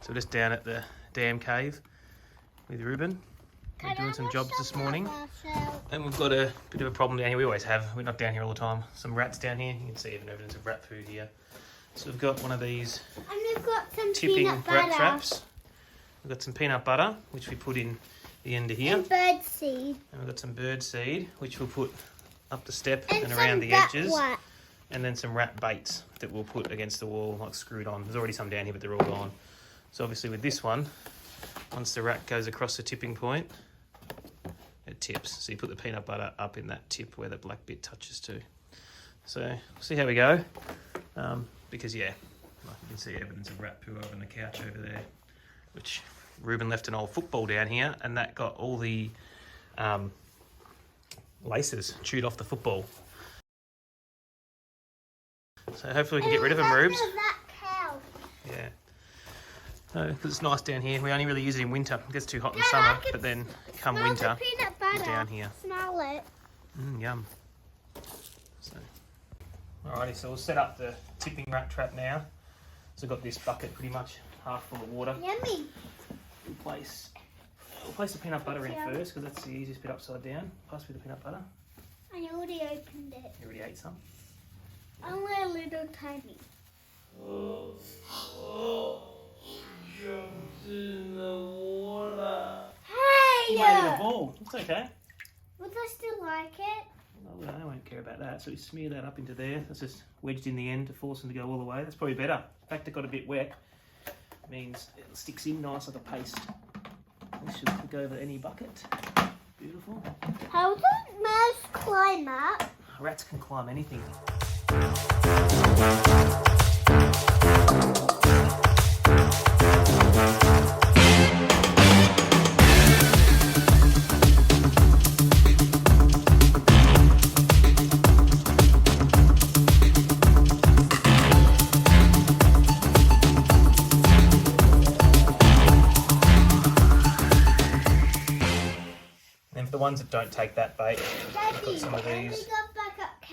So we're just down at the dam cave with Ruben. We're doing some jobs this morning. And we've got a bit of a problem down here. We always have. We're not down here all the time. Some rats down here. You can see even evidence of rat food here. So we've got one of these and we've got some tipping peanut rat butter. traps. We've got some peanut butter, which we put in the end of here. And bird seed. And we've got some bird seed, which we'll put up the step and some around the rat edges. wax. And then some rat baits that we'll put against the wall, like screwed on. There's already some down here, but they're all gone. So obviously with this one, once the rat goes across the tipping point, it tips. So you put the peanut butter up in that tip where the black bit touches to. So we'll see how we go. Because yeah, like you can see evidence of rat poo over on the couch over there, which Ruben left an old football down here, and that got all the laces chewed off the football. So hopefully we can get rid of them, Rubes. Yeah. Because it's nice down here. We only really use it in winter. It gets too hot in summer, but then come winter, we're down here. Smell it. Yum. So, alrighty, so we'll set up the tipping rat trap now. So I've got this bucket pretty much half full of water. Yummy. We'll place the peanut butter in first, because that's the easiest bit upside down. Pass me the peanut butter. I already opened it. You already ate some? Only a little tiny. Jumped in the water. Hey! You made it a ball. It's okay. Would I still like it? Well, I won't care about that. So we smear that up into there. That's just wedged in the end to force them to go all the way. That's probably better. The fact it got a bit wet means it sticks in nice like a paste. This should go over any bucket. Beautiful. How does mouse climb up? Rats can climb anything. And for the ones that don't take that bait, we've got some of these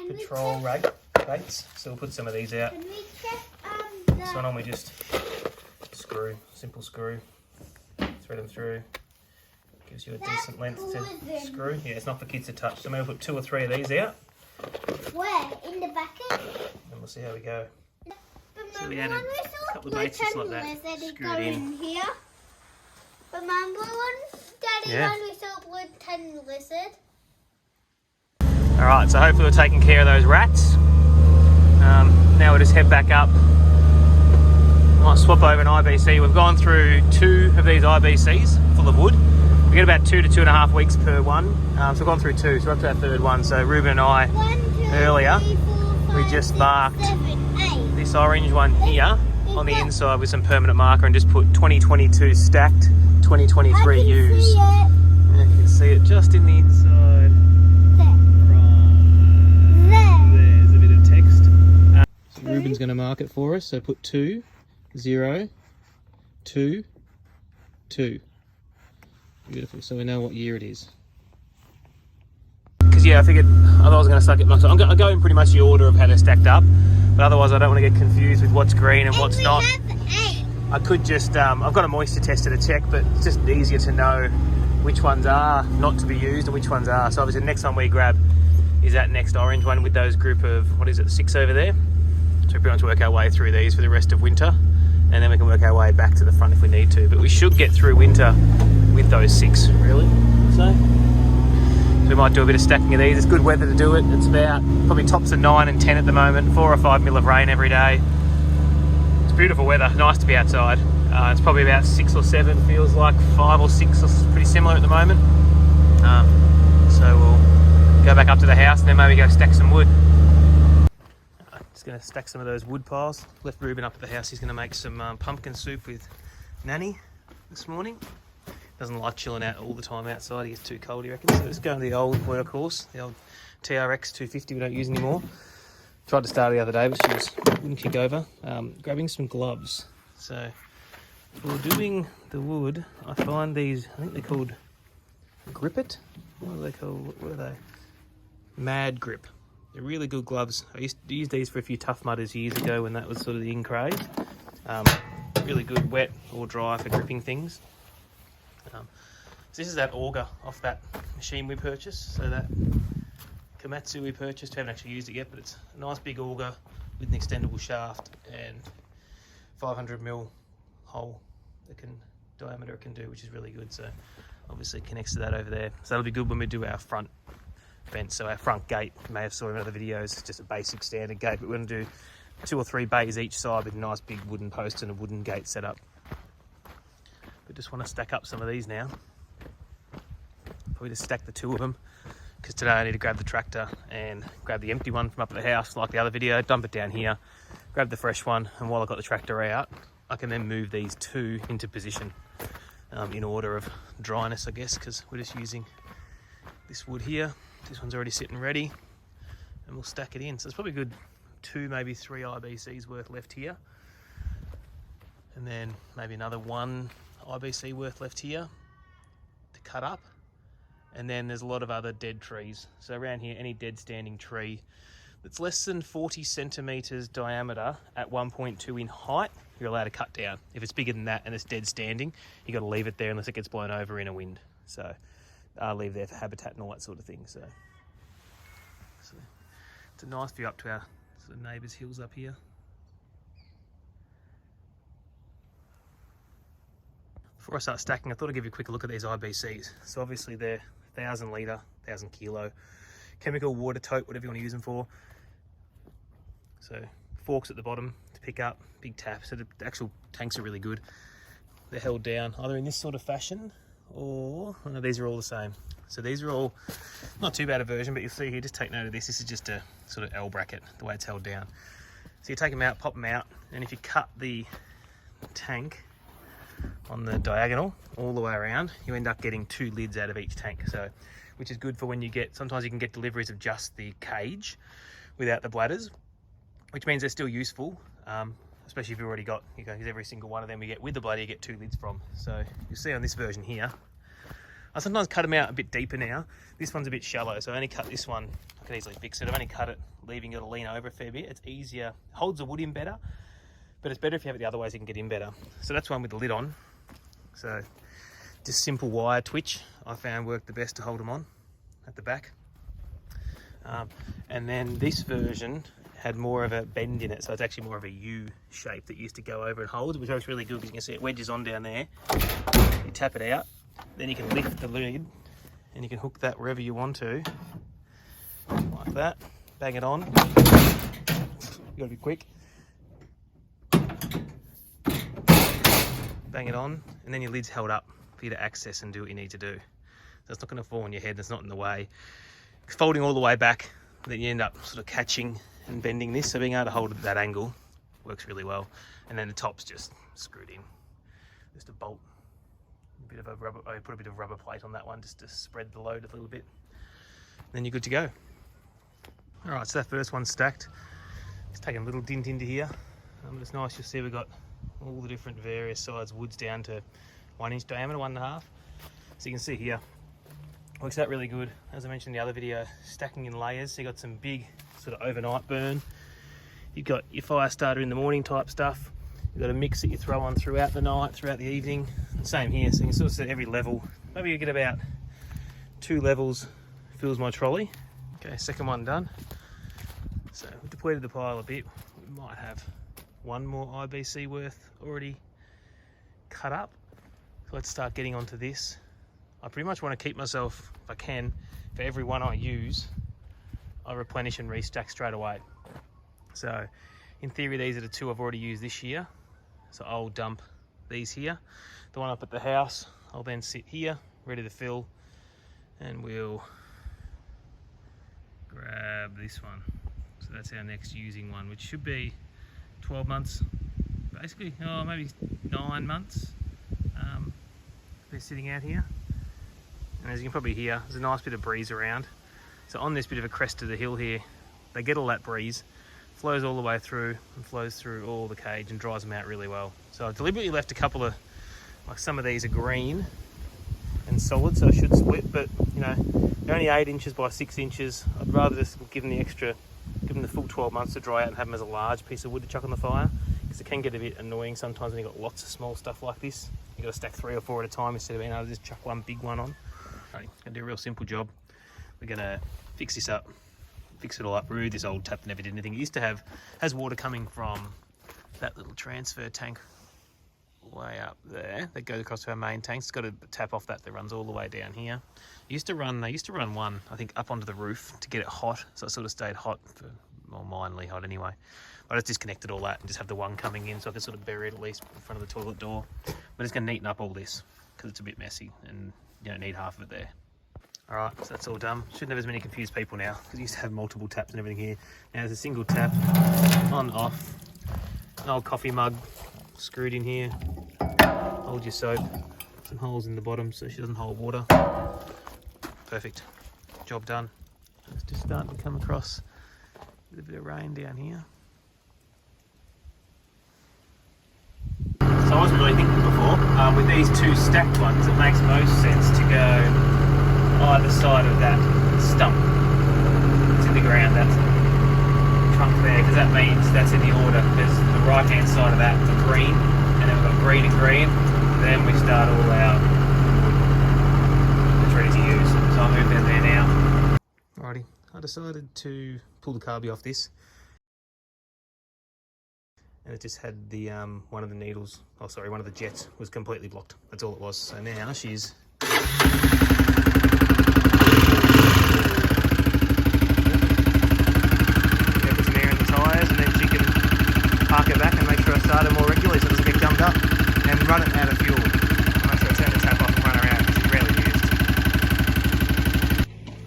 patrol baits. So we'll put some of these out. Can we check This one on we just screw, simple screw, thread them through. Gives you a decent length to screw. Yeah, it's not for kids to touch. So maybe we'll put 2 or 3 of these out. Where? In the bucket? And we'll see how we go. So we added a couple of baits just like that, screwed in. Here. Remember when Daddy when we saw blue tin lizard? Alright, so hopefully we're taking care of those rats. Now we'll just head back up. Might swap over an IBC. We've gone through 2 of these IBCs full of wood. We get about 2 to 2.5 weeks per one. So we've gone through 2, so we're up to our 3rd one. So Ruben and I, earlier, we just marked this orange one here on the inside with some permanent marker and just put 2022 stacked, 2023 used. And you can see it just in the inside. There's a bit of text. So Ruben's going to mark it for us. So put 2, 0, 2, 2. Beautiful. So we know what year it is. Because yeah, I figured otherwise I was going to start getting mucked up. I'll go in pretty much the order of how they're stacked up. But otherwise I don't want to get confused with what's green and what's not. I could just, I've got a moisture tester to check, but it's just easier to know which ones are not to be used and which ones are. So obviously the next one we grab is that next orange one with those group of, what is it, 6 over there. So we pretty much work our way through these for the rest of winter. And then we can work our way back to the front if we need to. But we should get through winter with those 6, really. So we might do a bit of stacking of these. It's good weather to do it. It's about, probably tops of 9 and 10 at the moment. 4 or 5 mil of rain every day. It's beautiful weather, nice to be outside. It's probably about 6 or 7, feels like 5 or 6, or pretty similar at the moment. So we'll go back up to the house and then maybe go stack some wood. Just going to stack some of those wood piles. Left Ruben up at the house. He's going to make some pumpkin soup with Nanny this morning. Doesn't like chilling out all the time outside. He gets too cold, he reckons. So just going to the old workhorse, the old TRX 250 we don't use anymore. Tried to start the other day, but she wouldn't kick over. Grabbing some gloves. So for doing the wood, I find these, I think they're called Grip It. What are they called? What are they? Mad Grip. They're really good gloves. I used to use these for a few Tough Mudders years ago when that was sort of the in craze. really good wet or dry for gripping things. So this is that auger off that machine we purchased. So that Komatsu we purchased, haven't actually used it yet, but it's a nice big auger with an extendable shaft and 500mm hole diameter it can do, which is really good. So obviously it connects to that over there. So that'll be good when we do our front vent. So our front gate, you may have saw in other videos, just a basic standard gate, but we're going to do 2 or 3 bays each side with a nice big wooden post and a wooden gate set up. But just want to stack up some of these now. Probably just stack the 2 of them, because today I need to grab the tractor and grab the empty one from up at the house, like the other video, dump it down here, grab the fresh one, and while I've got the tractor out, I can then move these 2 into position in order of dryness, I guess, because we're just using this wood here. This one's already sitting ready, and we'll stack it in. So it's probably good 2, maybe 3 IBCs worth left here, and then maybe another 1 IBC worth left here to cut up. And then there's a lot of other dead trees. So around here, any dead standing tree that's less than 40 centimeters diameter at 1.2 in height, you're allowed to cut down. If it's bigger than that and it's dead standing, you got to leave it there unless it gets blown over in a wind. So I'll leave there for habitat and all that sort of thing. So it's a nice view up to our sort of neighbours' hills up here. Before I start stacking, I thought I'd give you a quick look at these IBCs. So obviously they're 1,000 litre, 1,000 kilo, chemical, water tote, whatever you want to use them for. So forks at the bottom to pick up, big tap. So the actual tanks are really good. They're held down either in this sort of fashion or these are all the same. So these are all not too bad a version, but you'll see here, just take note of this. This is just a sort of L bracket, the way it's held down. So you take them out, pop them out, and if you cut the tank on the diagonal all the way around, you end up getting 2 lids out of each tank. So, which is good for when you get, sometimes you can get deliveries of just the cage without the bladders, which means they're still useful, especially if you've already got, because every single one of them we get with the bladder, you get 2 lids from. So you'll see on this version here, I sometimes cut them out a bit deeper now. This one's a bit shallow, so I only cut this one. I can easily fix it. I've only cut it, leaving it to lean over a fair bit. It's easier, holds the wood in better, but it's better if you have it the other ways, you can get in better. So that's one with the lid on. So just simple wire twitch I found worked the best to hold them on at the back. And then this version had more of a bend in it, so it's actually more of a U shape that used to go over and hold, which was really good because you can see it wedges on down there. You tap it out, then you can lift the lid and you can hook that wherever you want to, like that, bang it on. You gotta be quick. Bang it on, and then your lid's held up for you to access and do what you need to do. So it's not going to fall on your head, it's not in the way. Folding all the way back, then you end up sort of catching and bending this, so being able to hold it at that angle works really well. And then the top's just screwed in, just a bolt, a bit of a rubber, I put a bit of rubber plate on that one just to spread the load a little bit. Then you're good to go. All right, so that first one's stacked. It's taking a little dint into here. It's nice, you'll see we've got all the different various size woods down to 1 inch diameter, 1.5. So you can see here, works out really good. As I mentioned in the other video, stacking in layers. So you got some big sort of overnight burn. You've got your fire starter in the morning type stuff. You've got a mix that you throw on throughout the night, throughout the evening. Same here, so you can sort of set every level. Maybe you get about 2 levels, fills my trolley. Okay, second one done. So we've depleted the pile a bit. We might have 1 more IBC worth already cut up. So let's start getting onto this. I pretty much want to keep myself, if I can, for every one I use, I replenish and restack straight away. So in theory, these are the 2 I've already used this year. So I'll dump these here. The one up at the house, I'll then sit here, ready to fill, and we'll grab this one. So that's our next using one, which should be 12 months, basically, maybe 9 months. They're sitting out here. And as you can probably hear, there's a nice bit of breeze around. So on this bit of a crest of the hill here, they get all that breeze, flows all the way through and flows through all the cage and dries them out really well. So I've deliberately left a couple of, like some of these are green and solid, so I should split, but you know, they're only 8 inches by 6 inches. I'd rather just give them the full 12 months to dry out and have them as a large piece of wood to chuck on the fire, because because it can get a bit annoying sometimes when you've got lots of small stuff like this. You've got to stack 3 or 4 at a time instead of being able to just chuck one big one on. Right, going to do a real simple job. We're going to fix this up, fix it all up, remove this old tap that never did anything. It used to have, has water coming from that little transfer tank way up there that goes across to our main tanks. It's got a tap off that runs all the way down here. I used to run one, I think, up onto the roof to get it hot, so it sort of stayed hot for, well, mildly hot anyway. But I just disconnected all that and just have the one coming in so I can sort of bury it at least in front of the toilet door. But it's going to neaten up all this because it's a bit messy and you don't need half of it there. All right, so that's all done. Shouldn't have as many confused people now because you used to have multiple taps and everything here. Now there's a single tap, on, off, an old coffee mug screwed in here. Hold your soap, some holes in the bottom so she doesn't hold water. Perfect, job done. It's just starting to come across with a bit of rain down here. So I wasn't really thinking before, with these 2 stacked ones, it makes most sense to go either side of that stump. It's in the ground, that trunk there, because that means that's in the order. There's the right hand side of that, the green, and then we've got green and green. Then we start all out. It's ready to use. So I'll move them there now. Alrighty, I decided to pull the carby off this. And it just had the one of the needles, oh sorry, one of the jets was completely blocked. That's all it was. So now she's put some air in the tyres and then she can park it back and make sure I start it more regularly so it doesn't get gummed up. And run it out of fuel. Make sure I turn the tap off and run her out because it's rarely used.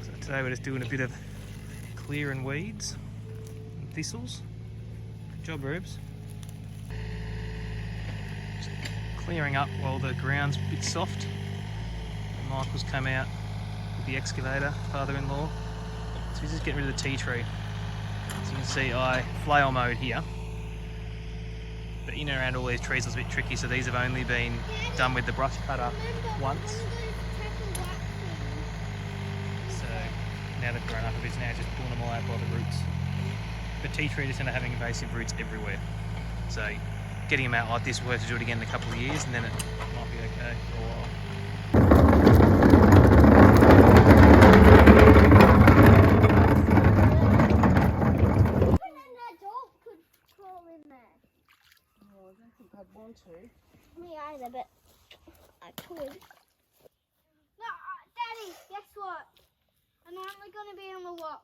So today we're just doing a bit of clearing weeds and thistles. Good job, Rubes. Just clearing up while the ground's a bit soft. And Michael's come out with the excavator, father-in-law. So he's just getting rid of the tea tree. So you can see I flail mode here. But in and around all these trees was a bit tricky, so these have only been done with the brush cutter once. So now they've grown up a bit, now just pulling them all out by the roots. But tea tree just end up having invasive roots everywhere. So getting them out like this, we'll have to do it again in a couple of years and then it might be okay for a while. I'd want to. Me either, but I could. No, Daddy, guess what? I'm only going to be on the walk.